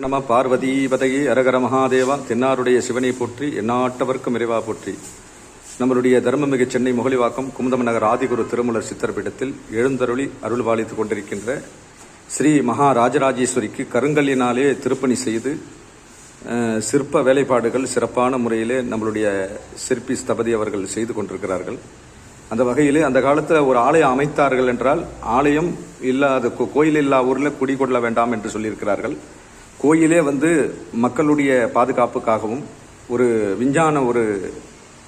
நம பார்வதி பதையே அரகர மகாதேவா. தென்னாருடைய சிவனை போற்றி, எந்நாட்டவர்க்கும் இறைவா போற்றி. நம்மளுடைய தர்மமிகு சென்னை முகலிவாக்கம் குமுதம் நகர் ஆதிகுரு திருமலர் சித்தர்பீடத்தில் எழுந்தருளி அருள்பாலித்துக் கொண்டிருக்கின்ற ஸ்ரீ மகா ராஜராஜேஸ்வரிக்கு கருங்கல்லினாலே திருப்பணி செய்து சிற்ப வேலைப்பாடுகள் சிறப்பான முறையிலே நம்மளுடைய சிற்பி ஸ்தபதி அவர்கள் செய்து கொண்டிருக்கிறார்கள். அந்த வகையிலே அந்த காலத்தில் ஒரு ஆலயம் அமைத்தார்கள் என்றால் ஆலயம் இல்லாத கோயில் இல்லா ஊரில் குடிகொள்ள வேண்டாம் என்று சொல்லியிருக்கிறார்கள். கோயிலே மக்களுடைய பாதுகாப்புக்காகவும் ஒரு விஞ்ஞான ஒரு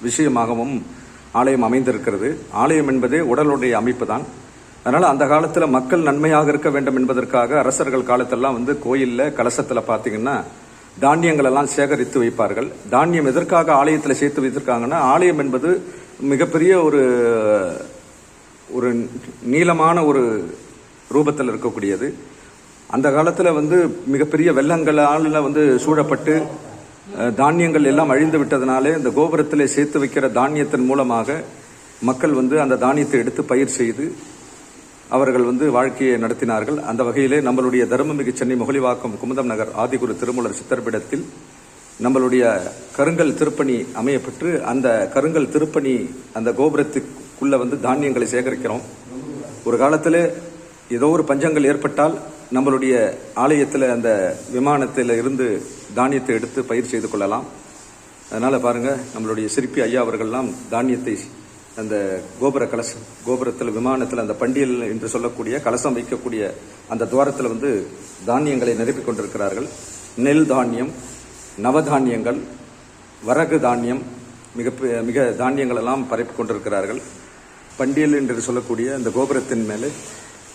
விஷயமாகவும் ஆலயம் அமைந்திருக்கிறது. ஆலயம் என்பதே உடலுடைய அமைப்பு தான். அதனால் அந்த காலத்தில் மக்கள் நன்மையாக இருக்க வேண்டும் என்பதற்காக அரசர்கள் காலத்தெல்லாம் கோயிலில் கலசத்தில் பார்த்தீங்கன்னா தானியங்கள் எல்லாம் சேகரித்து வைப்பார்கள். தானியம் எதற்காக ஆலயத்தில் சேர்த்து வைத்திருக்காங்கன்னா, ஆலயம் என்பது மிகப்பெரிய ஒரு நீளமான ஒரு ரூபத்தில் இருக்கக்கூடியது. அந்த காலத்தில் மிகப்பெரிய வெள்ளங்களால் சூழப்பட்டு தானியங்கள் எல்லாம் அழிந்து விட்டதுனாலே இந்த கோபுரத்தில் சேர்த்து வைக்கிற தானியத்தின் மூலமாக மக்கள் அந்த தானியத்தை எடுத்து பயிர் செய்து அவர்கள் வாழ்க்கையை நடத்தினார்கள். அந்த வகையிலே நம்மளுடைய தர்மமிகு சென்னை முகலிவாக்கம் குமுதம் நகர் ஆதிகுரு திருமலர் சித்தர்பீடத்தில் நம்மளுடைய கருங்கல் திருப்பணி அமையப்பெற்று அந்த கருங்கல் திருப்பணி அந்த கோபுரத்துக்குள்ள தானியங்களை சேகரிக்கிறோம். ஒரு காலத்தில் ஏதோ ஒரு பஞ்சங்கள் ஏற்பட்டால் நம்மளுடைய ஆலயத்தில் அந்த விமானத்தில் இருந்து தானியத்தை எடுத்து பயிர் செய்து கொள்ளலாம். அதனால் பாருங்கள், நம்மளுடைய சிற்பி ஐயா அவர்கள்லாம் தானியத்தை அந்த கோபுரத்தில் விமானத்தில் அந்த பண்டியல் என்று சொல்லக்கூடிய கலசம் வைக்கக்கூடிய அந்த துவாரத்தில் தானியங்களை நிரப்பிக் கொண்டிருக்கிறார்கள். நெல் தானியம், நவதானியங்கள், வரகு தானியம், மிக தானியங்கள் எல்லாம் பரப்பி கொண்டிருக்கிறார்கள். பண்டியல் என்று சொல்லக்கூடிய அந்த கோபுரத்தின் மேலே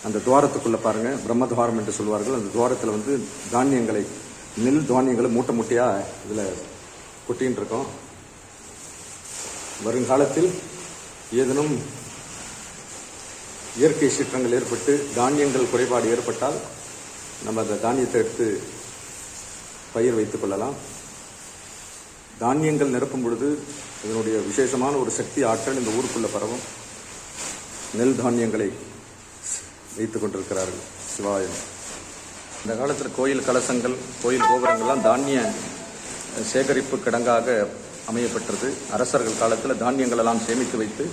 அந்த துவாரத்துக்குள்ள பாருங்க, பிரம்மத்வாரம் என்று சொல்வார்கள். அந்த துவாரத்தில் தானியங்களை, நெல் தானியங்களை மூட்டை மூட்டையா இதுல கொட்டின்னு இருக்கோம். வருங்காலத்தில் ஏதேனும் இயற்கை சீற்றங்கள் ஏற்பட்டு தானியங்கள் குறைபாடு ஏற்பட்டால் நம்ம அந்த தானியத்தை எடுத்து பயிர் வைத்துக் கொள்ளலாம். தானியங்கள் நிரப்பும் பொழுது இதனுடைய விசேஷமான ஒரு சக்தி ஆற்றல் இந்த ஊருக்குள்ள பரவும். நெல் தானியங்களை வைத்துக் கொண்டிருக்கிறார்கள். சிவாயம். இந்த காலத்தில் கோயில் கலசங்கள், கோயில் கோபுரங்கள்லாம் தானிய சேகரிப்பு கிடங்காக அமையப்பட்டது. அரசர்கள் காலத்தில் தானியங்கள் எல்லாம் சேமித்து வைத்து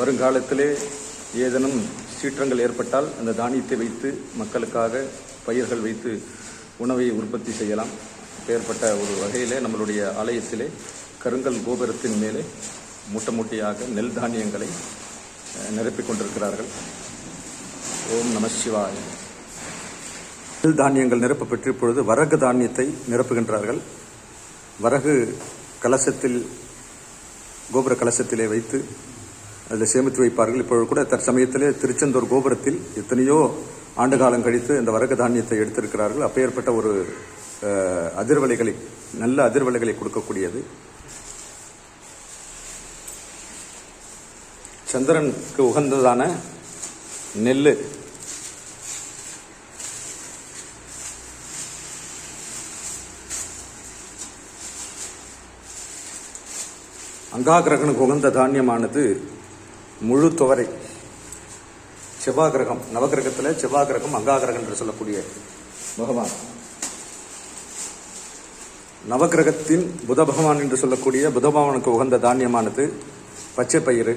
வருங்காலத்திலே ஏதேனும் சீற்றங்கள் ஏற்பட்டால் அந்த தானியத்தை வைத்து மக்களுக்காக பயிர்கள் வைத்து உணவை உற்பத்தி செய்யலாம். ஏற்பட்ட ஒரு வகையிலே நம்மளுடைய ஆலயத்திலே கருங்கல் கோபுரத்தின் மேலே மூட்டை மூட்டையாக நெல் தானியங்களை நிரப்பிக் கொண்டிருக்கிறார்கள். ஓம் நம சிவாய. நெல் தானியங்கள் நிரப்ப பெற்று இப்பொழுது வரகு தானியத்தை நிரப்புகின்றார்கள். வரகு கலசத்தில், கோபுர கலசத்திலே வைத்து அதில் சேமித்து வைப்பார்கள். இப்பொழுது கூட தற்சமயத்திலே திருச்செந்தூர் கோபுரத்தில் எத்தனையோ ஆண்டு காலம் கழித்து இந்த வரகு தானியத்தை எடுத்திருக்கிறார்கள். அப்பேற்பட்ட ஒரு அதிர்வலைகளை, நல்ல அதிர்வலைகளை கொடுக்கக்கூடியது. சந்திரனுக்கு உகந்ததான நெல், அங்காகிரகனுக்கு உகந்த தானியமானது முழு துவரை. செவ்வாய் கிரகம், நவகிரகத்தில் செவ்வாய் கிரகம் அங்காகிரகம் என்று சொல்லக்கூடிய பகவான். நவகிரகத்தின் புத பகவான் என்று சொல்லக்கூடிய புத பகவானுக்கு உகந்த தானியமானது பச்சை பயிறு.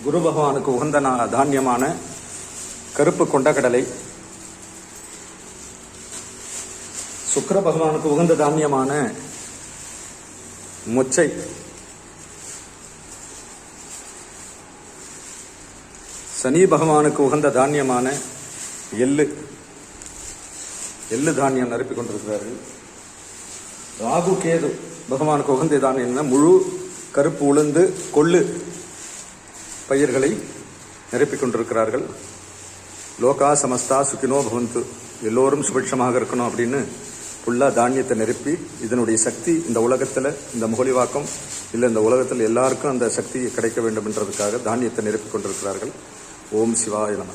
குரு பகவானுக்கு உகந்த தானியமான கருப்பு கொண்டக்கடலை. சுக்கிர பகவானுக்கு உகந்த தானியமான மொச்சை. சனி பகவானுக்கு உகந்த தானியமான எள்ளு தானியம் நிரப்பிக் கொண்டிருக்கிறார்கள். ராகு கேது பகவானுக்கு உகந்த தானியம் முழு கருப்பு உளுந்து கொள்ளு பயிர்களை நிரப்பிக் கொண்டிருக்கிறார்கள். லோகா சமஸ்தா சுகினோ பவந்து, எல்லோரும் சுபிட்சமாக இருக்கணும் அப்படின்னு ஃபுல்லாக தானியத்தை நிரப்பி, இதனுடைய சக்தி இந்த உலகத்தில், இந்த முகலிவாக்கம் இல்லை இந்த உலகத்தில் எல்லாருக்கும் அந்த சக்தி கிடைக்க வேண்டும் என்றதுக்காக தானியத்தை நிரப்பிக் கொண்டிருக்கிறார்கள். ஓம் சிவாய நம.